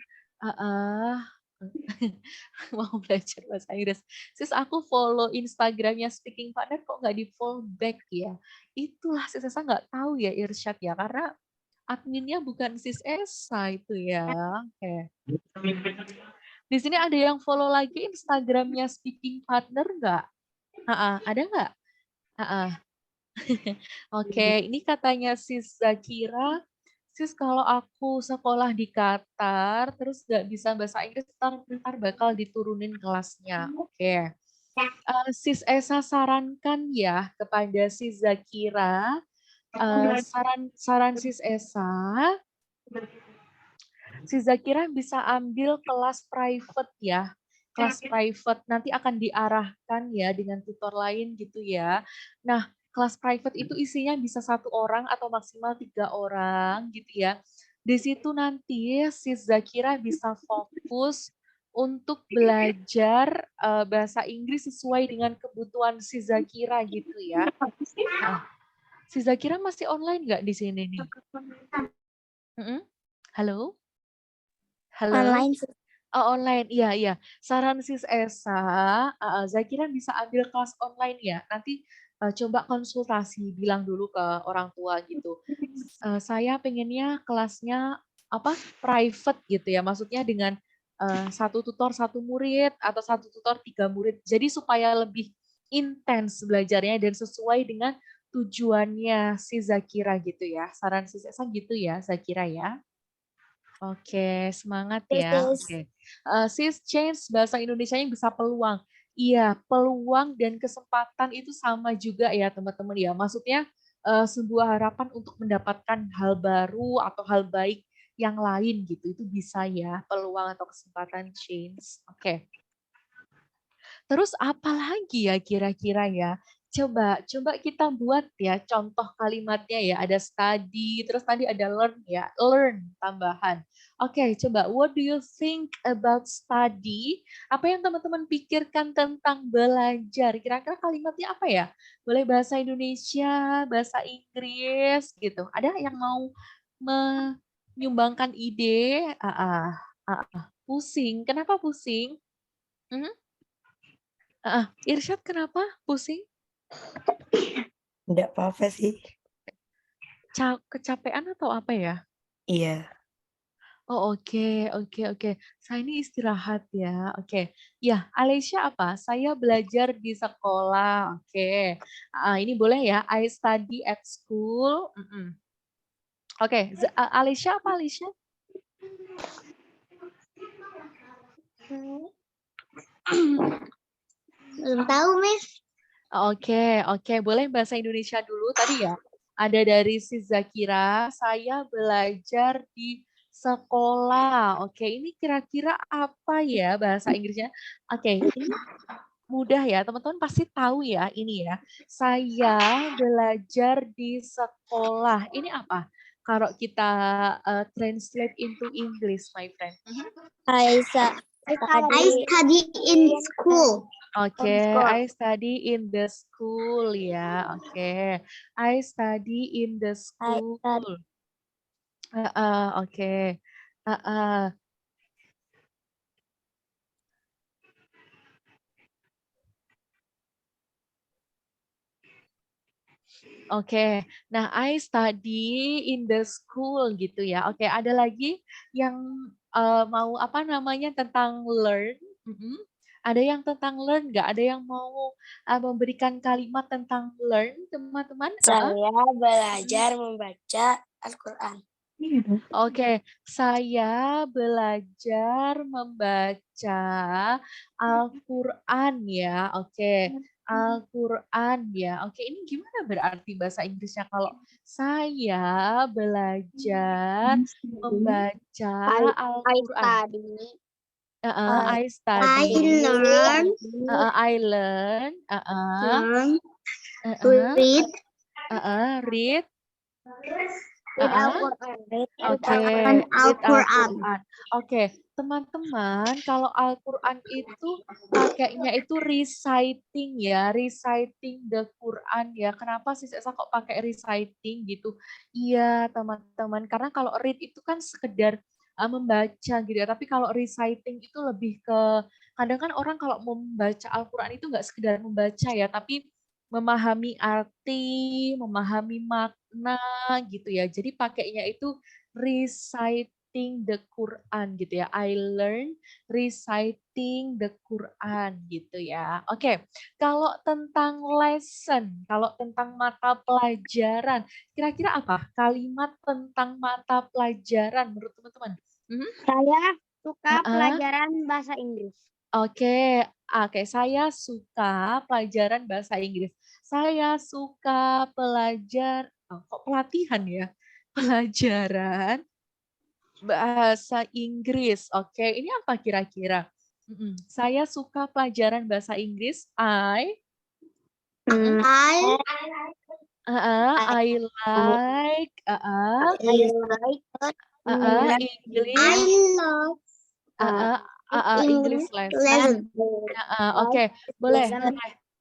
mau belajar bahasa Inggris? Sis, aku follow Instagramnya Speaking Partner kok nggak di follow back ya? Itulah sis Esa nggak tahu ya Irsyad ya, karena adminnya bukan sis Esa itu ya. Oke. Di sini ada yang follow lagi Instagramnya Speaking Partner nggak? Ada nggak? Heeh. Oke, ini katanya Sis Zakira, Sis kalau aku sekolah di Qatar, terus nggak bisa bahasa Inggris, ntar bakal diturunin kelasnya. Oke. Sis Esa sarankan ya kepada Sis Zakira, saran Sis Esa, Sis Zakira bisa ambil kelas private ya. Kelas private nanti akan diarahkan ya dengan tutor lain gitu ya. Nah, kelas private itu isinya bisa 1 orang atau maksimal 3 orang gitu ya. Di situ nanti Sis Zakira bisa fokus untuk belajar bahasa Inggris sesuai dengan kebutuhan Sis Zakira gitu ya. Nah, Sis Zakira masih online nggak di sini nih? Halo? Halo? Online sih. Oh, online, iya iya. Saran Sis Esa, Zakira bisa ambil kelas online ya. Nanti coba konsultasi, bilang dulu ke orang tua gitu. Saya pengennya kelasnya private gitu ya. Maksudnya dengan 1 tutor 1 murid atau 1 tutor 3 murid. Jadi supaya lebih intens belajarnya dan sesuai dengan tujuannya si Zakira gitu ya. Saran Sis Esa gitu ya, Zakira ya. Oke, semangat ya. Sis. Oke. Sis, change bahasa Indonesianya bisa peluang. Iya, peluang dan kesempatan itu sama juga ya teman-teman ya. Maksudnya sebuah harapan untuk mendapatkan hal baru atau hal baik yang lain gitu. Itu bisa ya, peluang atau kesempatan change. Oke. Terus apa lagi ya kira-kira ya? Coba kita buat ya contoh kalimatnya ya. Ada study, terus tadi ada learn ya. Learn tambahan. Oke, coba what do you think about study? Apa yang teman-teman pikirkan tentang belajar? Kira-kira kalimatnya apa ya? Boleh bahasa Indonesia, bahasa Inggris gitu. Ada yang mau menyumbangkan ide? Pusing. Kenapa pusing? Mhm. Irsyad kenapa pusing? Enggak apa-apa sih. Kecapean atau apa ya? Iya. Oh, oke. Saya ini istirahat ya. Oke. Ya, Alicia apa? Saya belajar di sekolah. Oke. Ini boleh ya. I study at school. Oke. Alicia apa Alicia? Belum tahu, Miss. Oke. Boleh bahasa Indonesia dulu tadi ya. Ada dari Sis Zakira, saya belajar di sekolah. Oke, ini kira-kira apa ya bahasa Inggrisnya? Oke, ini mudah ya, teman-teman pasti tahu ya ini ya. Saya belajar di sekolah. Ini apa? Kalau kita translate into English, my friend. I study in school. Oke, I study in the school ya. Oke, I study in the school. Oke. Oke, nah I study in the school gitu ya. Oke, ada lagi yang mau apa namanya tentang learn? Ada yang tentang learn nggak? Ada yang mau memberikan kalimat tentang learn, teman-teman? Saya belajar membaca Al-Quran. Oke, saya belajar membaca Al-Quran ya. Oke, Al-Quran ya. Oke, ini gimana berarti bahasa Inggrisnya kalau saya belajar membaca Al-Quran? I study, I learn, Read. read, Oke, Al-Quran. read Al-Quran. Oke, teman-teman, kalau Al-Quran itu pakainya itu reciting ya, reciting the Quran ya. Kenapa sih saya kok pakai reciting gitu? Iya, teman-teman, karena kalau read itu kan sekedar membaca gitu ya, tapi kalau reciting itu lebih ke, kadang kan orang kalau membaca Al-Quran itu nggak sekedar membaca ya, tapi memahami arti, memahami makna gitu ya. Jadi pakainya itu reciting reciting the Quran gitu ya. I learn reciting the Quran gitu ya. Oke, kalau tentang lesson, kalau tentang mata pelajaran, kira-kira apa kalimat tentang mata pelajaran menurut teman-teman? Mhm. Saya suka Heeh. pelajaran bahasa Inggris. Oke, oke. Saya suka pelajaran bahasa Inggris. Saya suka kok pelatihan ya? Pelajaran bahasa Inggris. Oke, ini apa kira-kira? Saya suka pelajaran bahasa Inggris. Mm-mm. I I like English, love English English lesson. lesson. Oke, boleh, boleh.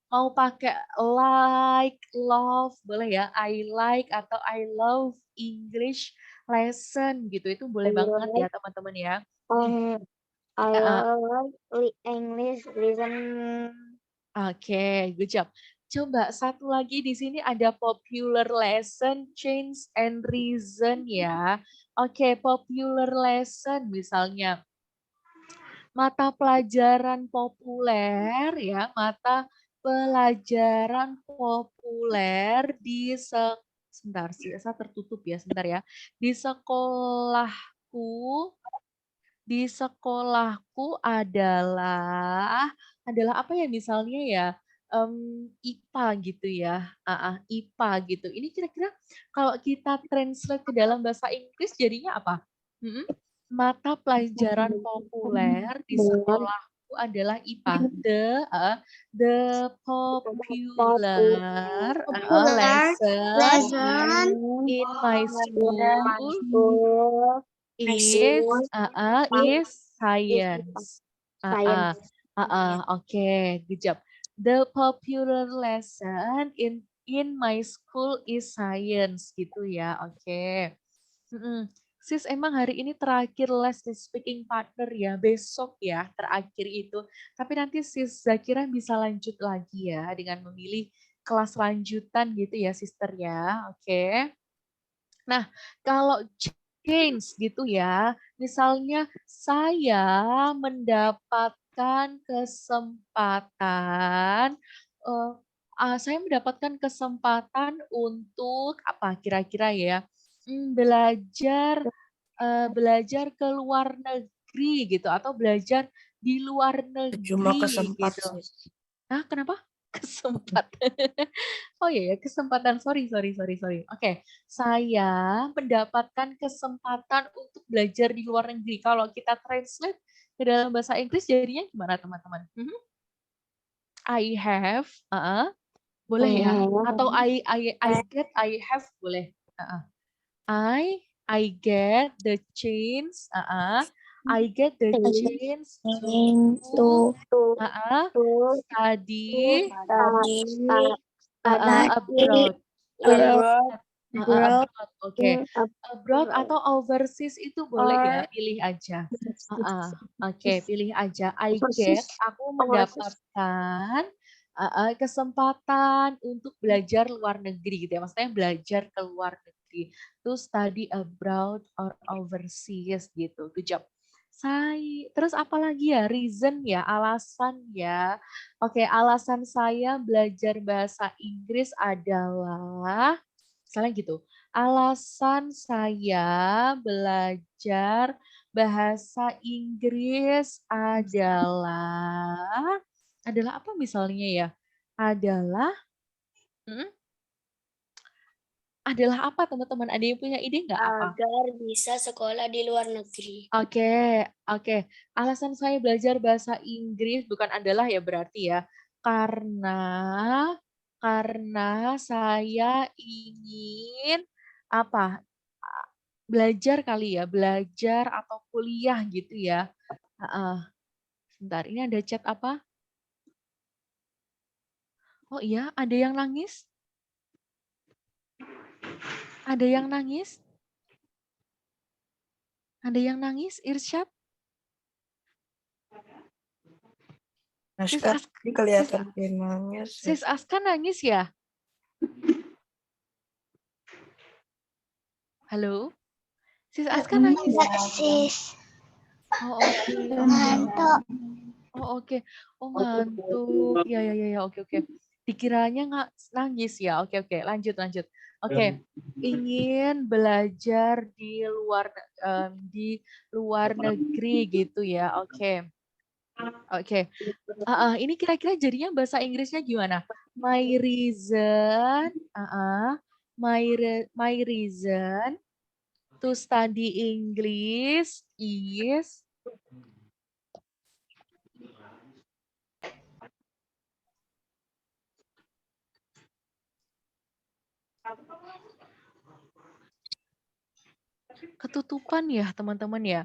Mau pakai like, love, boleh ya. I like atau I love English lesson gitu. Itu boleh banget ya teman-teman ya. I Uh, love English listen. Oke, good job. Coba satu lagi di sini ada popular lesson, change and reason ya. Oke, popular lesson misalnya mata pelajaran populer ya, mata pelajaran populer sebentar sih, saya tertutup ya, sebentar ya. Di sekolahku adalah apa ya misalnya ya, IPA gitu ya, IPA gitu. Ini kira-kira kalau kita translate ke dalam bahasa Inggris jadinya apa? Mhm. Mata pelajaran populer di sekolahku adalah IPA. The popular Popular lesson lesson in my school is science. Oke, good job. The popular lesson in my school is science gitu ya. Oke. Sis emang hari ini terakhir les di speaking partner ya, besok ya terakhir itu. Tapi nanti Sis Zakira bisa lanjut lagi ya dengan memilih kelas lanjutan gitu ya, sister ya. Oke. Nah, kalau change gitu ya, misalnya saya mendapatkan kesempatan, untuk apa kira-kira ya, belajar ke luar negeri gitu atau belajar di luar Cuma negeri gitu. kesempatan. Nah, kenapa? Kesempatan. Oh iya ya, kesempatan. Sorry. Oke, saya mendapatkan kesempatan untuk belajar di luar negeri. Kalau kita translate ke dalam bahasa Inggris jadinya gimana teman-teman? I have, boleh ya? Atau I get, I have boleh. I get the chance, I get the chance to study abroad. Abroad, oke. Abroad atau overseas itu boleh ya, pilih aja. Oke, pilih aja. I get, aku mendapatkan kesempatan untuk belajar luar negeri gitu ya. Maksudnya belajar ke luar negeri. To study abroad or overseas gitu. Good job. Terus apa lagi ya? Reason ya, alasan ya. Oke, alasan saya belajar bahasa Inggris adalah misalnya gitu. Alasan saya belajar bahasa Inggris adalah apa misalnya ya? Adalah mm, adalah apa teman-teman? Ada yang punya ide nggak apa? Agar bisa sekolah di luar negeri. Oke. Alasan saya belajar bahasa Inggris bukan adalah ya berarti ya. Karena saya ingin apa? Belajar kali ya, belajar atau kuliah gitu ya. Sebentar, ini ada chat apa? Oh iya, ada yang nangis? Ada yang nangis? Ada yang nangis, Irsyad? Sis Aska kelihatan nangis. Sis Aska nangis ya? Halo? Sis Aska nangis. Enggak, sis. Oh, oke. Ngantuk. Oh, oke. Oh, ngantuk. Ya, oke. Dikiranya nggak nangis ya. Oke. Lanjut. Oke. Ingin belajar di luar negeri gitu ya. Oke. Ini kira-kira jadinya bahasa Inggrisnya gimana? My reason, my reason to study English is ketutupan ya teman-teman ya.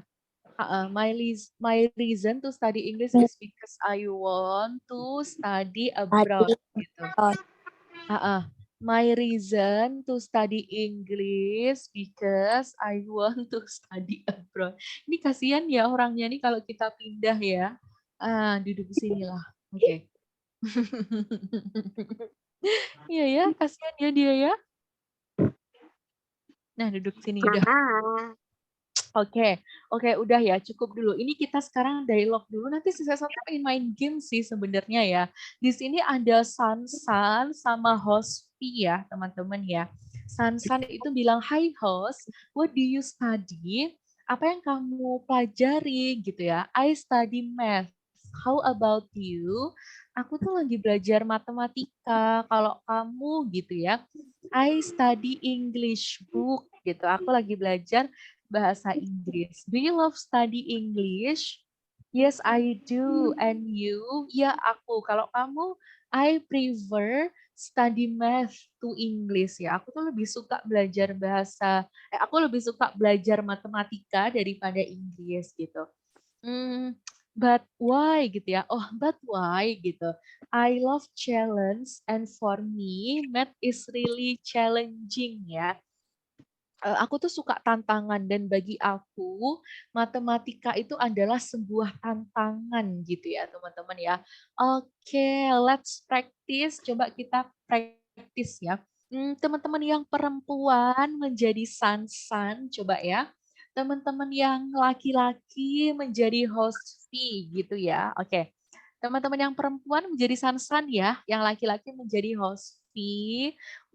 My reason to study English is because I want to study abroad gitu. My reason to study English because I want to study abroad. Ini kasihan ya orangnya nih kalau kita pindah ya. Duduk di sinilah. Oke. Iya ya, kasihan ya dia ya. Nah, duduk sini udah. Oke, udah ya, cukup dulu. Ini kita sekarang dialog dulu. Nanti saya pengen main game sih sebenarnya ya. Di sini ada Sansan sama host P ya, teman-teman ya. Sansan itu bilang, "Hi host, what do you study?" Apa yang kamu pelajari gitu ya? I study math. How about you? Aku tuh lagi belajar matematika. Kalau kamu gitu ya, I study English book gitu. Aku lagi belajar bahasa Inggris. Do you love study English? Yes, I do. And you? Ya, aku. Kalau kamu, I prefer study math to English ya. Aku tuh lebih suka belajar aku lebih suka belajar matematika daripada Inggris gitu. But why gitu ya? Oh, but why gitu. I love challenge and for me, math is really challenging ya. Aku tuh suka tantangan dan bagi aku matematika itu adalah sebuah tantangan gitu ya teman-teman ya. Oke, let's practice. Coba kita practice ya. Teman-teman yang perempuan menjadi Sansan, coba ya. Teman-teman yang laki-laki menjadi host V gitu ya. Oke. Teman-teman yang perempuan menjadi Sansan ya, yang laki-laki menjadi host V.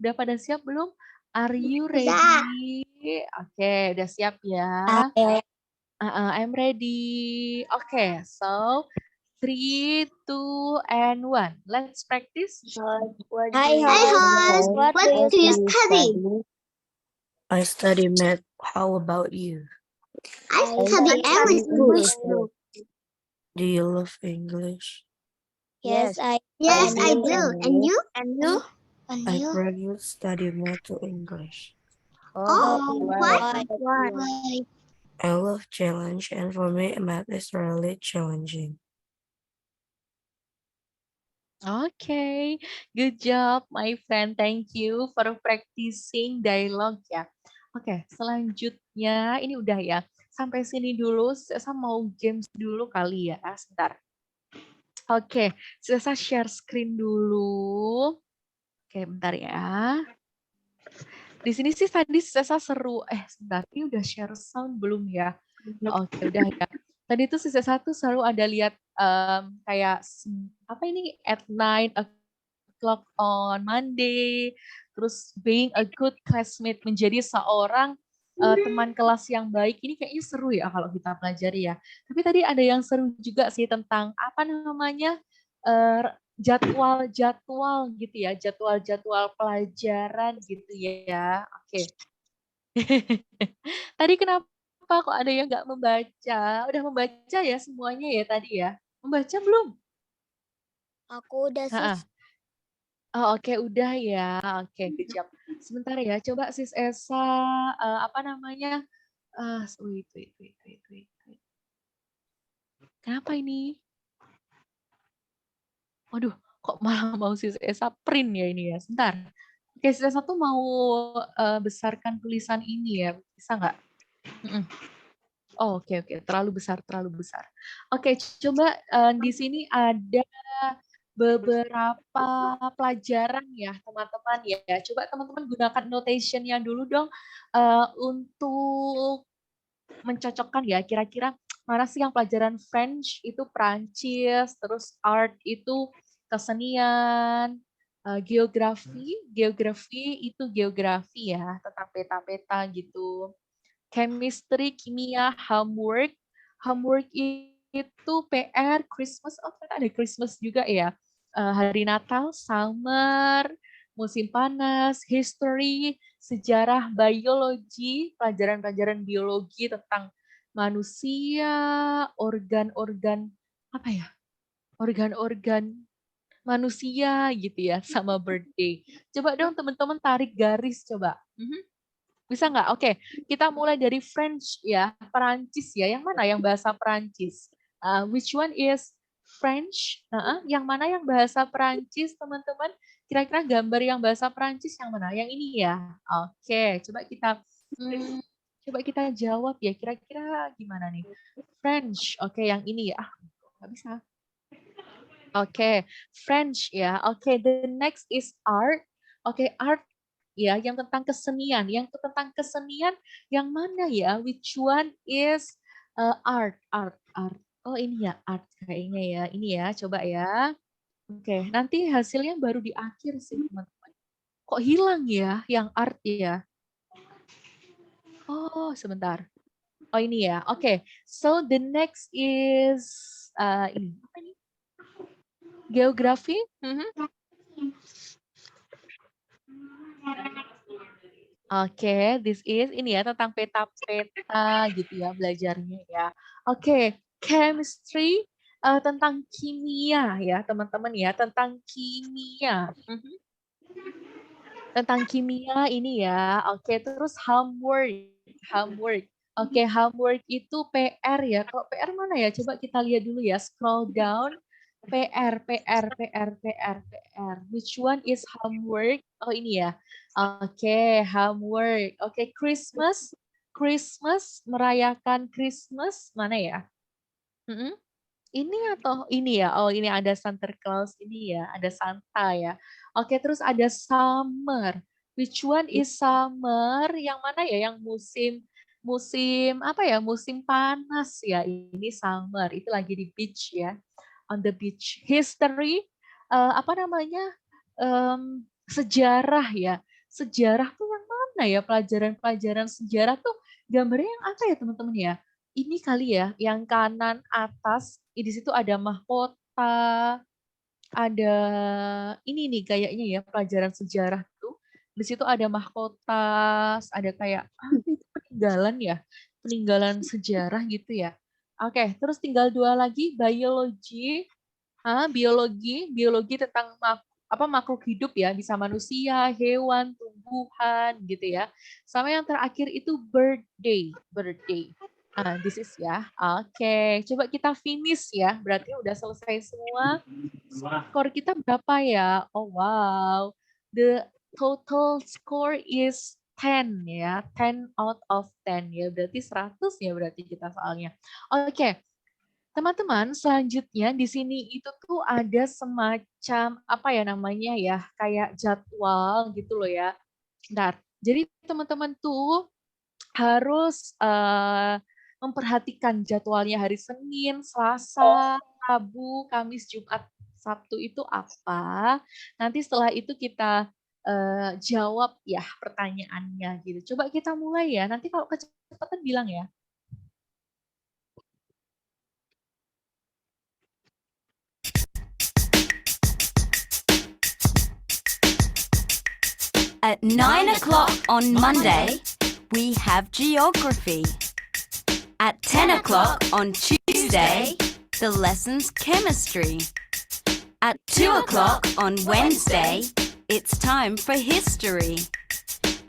Udah pada siap belum? Are you ready? Oke, udah siap ya? I'm ready. Oke, so 3, 2, and 1. Let's practice. Hi, host. What What do you study? I study math. How about you? I study English book. Do you love English? Yes, Yes, I do. And you? I prefer study math to English. Why? I love challenge, and for me, math is really challenging. Okay, good job, my friend. Thank you for practicing dialogue ya. Oke, selanjutnya ini udah ya. Sampai sini dulu. Saya mau games dulu kali ya. Sebentar. Oke, saya share screen dulu. Oke, bentar ya. Di sini sih tadi saya seru. Sebentar, ini udah share sound belum ya? Oke, udah ya. Tadi itu sisa satu selalu ada lihat kayak apa ini at 9 o'clock on Monday, terus being a good classmate, menjadi seorang teman kelas yang baik. Ini kayaknya seru ya kalau kita pelajari ya. Tapi tadi ada yang seru juga sih tentang apa namanya jadwal gitu ya, jadwal pelajaran gitu ya. Oke. Tadi kenapa kok ada yang nggak membaca? Udah membaca ya semuanya ya tadi ya? Membaca belum? Aku udah sih. Oh, oke, udah ya. Oke, kejap. Sebentar ya, coba Sis Esa, apa namanya? Wait. Kenapa ini? Waduh, kok malah mau Sis Esa print ya ini ya? Sebentar. Oke, Sis Esa tuh mau besarkan tulisan ini ya. Bisa nggak? Oh, oke. Terlalu besar. Oke, coba di sini ada beberapa pelajaran ya, teman-teman ya. Coba teman-teman gunakan notation-nya dulu dong untuk mencocokkan ya, kira-kira mana sih yang pelajaran French itu Perancis, terus art itu kesenian, geografi itu geografi ya, tentang peta-peta gitu. Chemistry, kimia, homework itu PR, Christmas, oh ternyata ada Christmas juga ya. Hari Natal, summer, musim panas, history, sejarah, biologi, pelajaran-pelajaran biologi tentang manusia, organ-organ, apa ya? Organ-organ manusia gitu ya, sama birthday. Coba dong teman-teman tarik garis coba. Bisa nggak? Oke, kita mulai dari French ya, Perancis ya. Yang mana yang bahasa Perancis? Which one is French? Yang mana yang bahasa Perancis, teman-teman? Kira-kira gambar yang bahasa Perancis yang mana? Yang ini ya. Oke, coba kita jawab ya. Kira-kira gimana nih? French. Oke, yang ini ya. Nggak bisa. Oke, French ya. Oke, the next is art. Oke, art ya, yang tentang kesenian. Yang tentang kesenian yang mana ya? Which one is art? Oh, ini ya, art kayaknya ya. Ini ya, coba ya. Oke, nanti hasilnya baru di akhir sih, teman-teman. Kok hilang ya yang art ya? Oh, sebentar. Oh, ini ya. Oke, so the next is ini. Apa ini? Geografi. Oke, this is ini ya tentang peta-peta gitu ya belajarnya ya. Oke, chemistry tentang kimia ya teman-teman ya, tentang kimia. Tentang kimia ini ya. Oke, terus homework. Oke, homework itu PR ya. Kalau PR mana ya? Coba kita lihat dulu ya. Scroll down. PR. Which one is homework? Oh, ini ya. Oke, homework. Oke, Christmas, merayakan Christmas. Mana ya? Ini atau ini ya? Oh, ini ada Santa Claus ini ya. Ada Santa ya. Oke, terus ada summer. Which one is summer? Yang mana ya? Yang musim apa ya? Musim panas ya. Ini summer. Itu lagi di beach ya. On the beach. History, apa namanya? Sejarah ya. Sejarah tuh yang mana ya? Pelajaran sejarah tuh gambarnya yang apa ya teman-teman ya? Ini kali ya, yang kanan atas, di situ ada mahkota, ada ini nih kayaknya ya pelajaran sejarah tuh. Di situ ada mahkota, ada kayak itu peninggalan ya, peninggalan sejarah gitu ya. Oke, terus tinggal 2 lagi, biologi. Biologi tentang makhluk hidup ya, bisa manusia, hewan, tumbuhan gitu ya. Sama yang terakhir itu birthday. This is ya. Oke, coba kita finish ya. Berarti udah selesai semua. Skor kita berapa ya? Oh wow. The total score is 10 ya. 10 out of 10 ya. Berarti 100 ya berarti kita soalnya. Oke. Teman-teman, selanjutnya di sini itu tuh ada semacam apa ya namanya ya, kayak jadwal gitu loh ya. Bentar. Jadi teman-teman tuh harus memperhatikan jadwalnya hari Senin, Selasa, Rabu, Kamis, Jumat, Sabtu itu apa. Nanti setelah itu kita jawab ya pertanyaannya gitu. Coba kita mulai ya. Nanti kalau kecepatan bilang ya. At 9 o'clock on Monday, we have geography. At 10 o'clock on Tuesday, the lesson's chemistry. At 2 o'clock on Wednesday, it's time for history.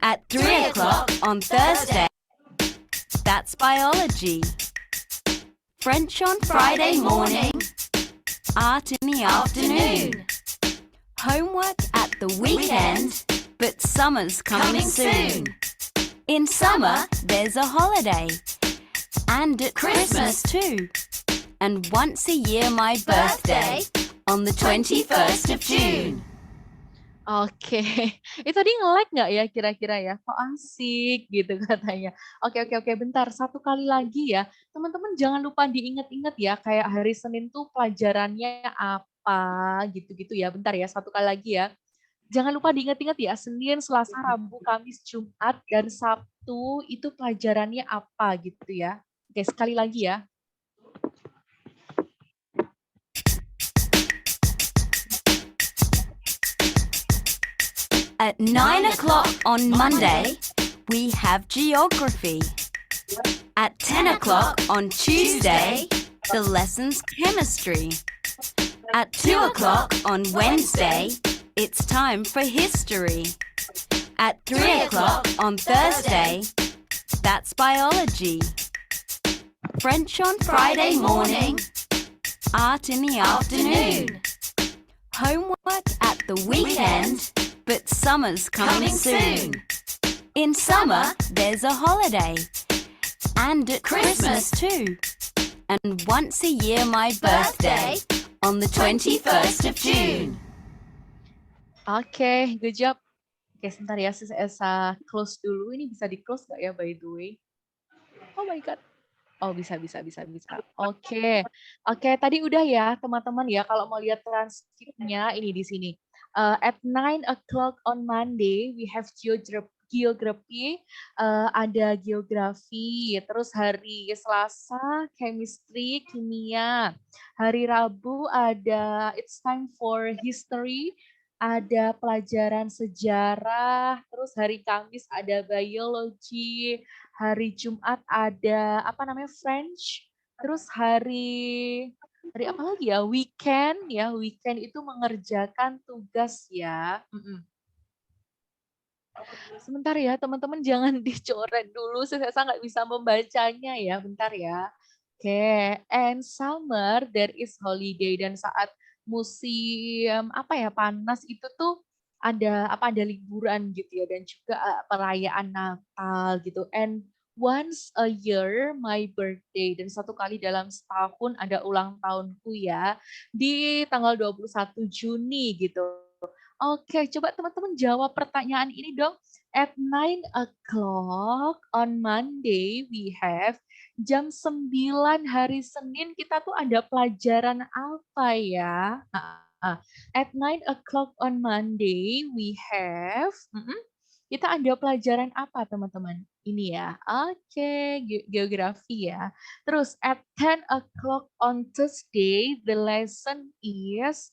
At 3 o'clock on Thursday, that's biology. French on Friday morning, art in the afternoon. Homework at the weekend, but summer's coming soon. In summer, there's a holiday. And at Christmas too. And once a year my birthday on the 21st of June. Oke, itu tadi nge-lag nggak ya kira-kira ya? Kok asik gitu katanya. Oke, bentar, satu kali lagi ya. Teman-teman jangan lupa diingat-ingat ya, kayak hari Senin tuh pelajarannya apa gitu-gitu ya. Bentar ya, satu kali lagi ya. Jangan lupa diingat-ingat ya, Senin, Selasa, Rabu, Kamis, Jumat, dan Sabtu itu pelajarannya apa gitu ya. Oke, sekali lagi ya. At 9 o'clock on Monday, we have geography. At 10 o'clock on Tuesday, the lesson's chemistry. At 2 o'clock on Wednesday, it's time for history. At 3 o'clock on Thursday, that's biology. French on Friday morning, art in the afternoon. Homework at the weekend, but summer's coming soon. In summer, there's a holiday. And at Christmas too. And once a year my birthday, on the 21st of June. Oke, good job. Oke, sebentar ya, Esa close dulu. Ini bisa di-close nggak ya, by the way? Oh my God. Oh, bisa. Oke, tadi udah ya, teman-teman ya. Kalau mau lihat transkripnya, ini di sini. At 9 o'clock on Monday, we have geography, ada geografi. Terus hari Selasa, chemistry, kimia. Hari Rabu ada it's time for history, ada pelajaran sejarah. Terus hari Kamis ada biology. Hari Jumat ada French. Terus hari apa lagi ya? Weekend itu mengerjakan tugas ya. Sebentar ya, teman-teman jangan dicoret dulu. Saya nggak bisa membacanya ya. Bentar ya. Oke, and summer there is holiday, dan saat musim panas itu tuh ada liburan gitu ya, dan juga perayaan Natal gitu. And once a year my birthday, dan satu kali dalam setahun ada ulang tahunku ya, di tanggal 21 Juni gitu. Oke, coba teman-teman jawab pertanyaan ini dong. At 9 o'clock on Monday we have, jam 9 hari Senin kita tuh ada pelajaran apa ya? At 9 o'clock on Monday we have, kita ada pelajaran apa teman-teman? Ini ya, oke, geografi ya. Terus at 10 o'clock on Thursday the lesson is,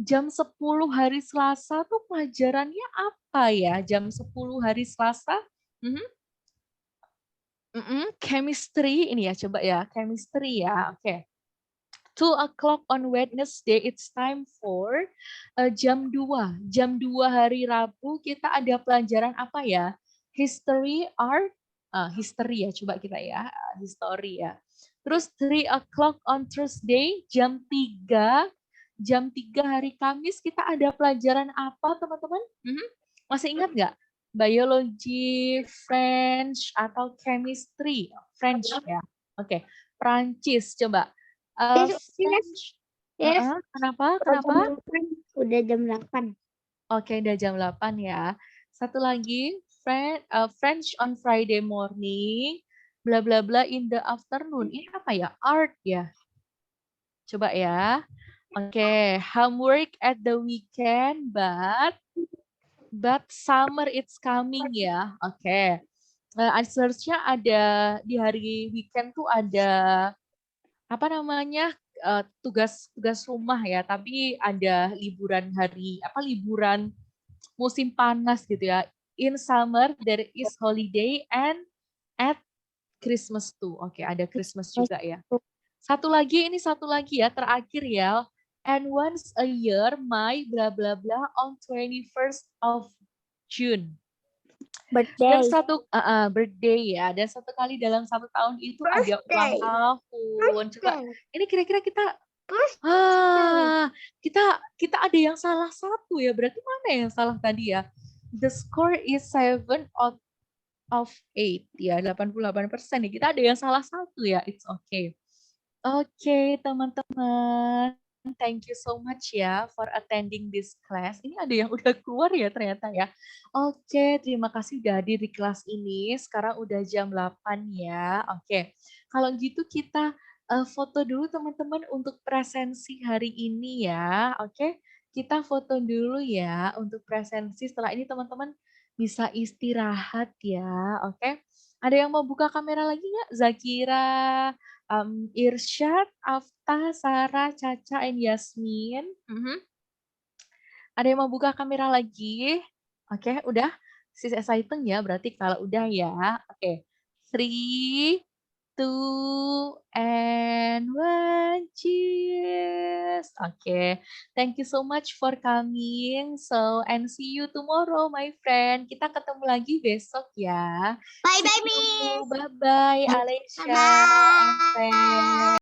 jam 10 hari Selasa tuh pelajarannya apa ya? Jam 10 hari Selasa? Chemistry ini ya, coba ya, chemistry ya. Oke. 2 o'clock on Wednesday, it's time for jam 2. Jam 2 hari Rabu kita ada pelajaran apa ya? History, art, history ya, coba kita ya, history ya. Terus 3 o'clock on Thursday, jam 3. Jam 3 hari Kamis kita ada pelajaran apa teman-teman? Masih ingat nggak? Biology, French, atau chemistry? French ya. Oke. Prancis coba. French. Kenapa? Udah jam 8. Oke, udah jam 8 ya. Satu lagi, French on Friday morning, bla bla bla in the afternoon. Ini apa ya? Art ya. Coba ya. Oke, homework at the weekend, but summer it's coming ya. Oke. Answer-nya ada di hari weekend tuh ada tugas rumah ya, tapi ada liburan liburan musim panas gitu ya. In summer there is holiday, and at Christmas too. Oke, ada Christmas juga ya. Satu lagi ya, terakhir ya. And once a year my bla bla bla on 21st of June. Birthday. Dan satu birthday ya, dan satu kali dalam satu tahun itu ada ulang tahun. Coba ini kira-kira kita kita ada yang salah satu ya, berarti mana yang salah tadi ya? The score is 7 out of 8 ya, 88% ya. Kita ada yang salah satu ya, it's okay. Oke, teman-teman. thank you so much ya for attending this class. Ini ada yang udah keluar ya ternyata ya. Oke, terima kasih udah hadir di kelas ini. Sekarang udah jam 8 ya. Oke, kalau gitu kita foto dulu teman-teman untuk presensi hari ini ya. Oke, kita foto dulu ya untuk presensi. Setelah ini teman-teman bisa istirahat ya. Oke, ada yang mau buka kamera lagi nggak? Zakira, Irsyad, Afta, Sarah, Caca, and Yasmin. Ada yang mau buka kamera lagi? Oke, udah. Saya hitung ya, berarti kalau udah ya. Oke, 3, 2, and 1, cheers. Oke, thank you so much for coming. So, and see you tomorrow, my friend. Kita ketemu lagi besok ya. Bye See bye, you. Miss. Bye-bye, Alessia and Bye-bye. friends.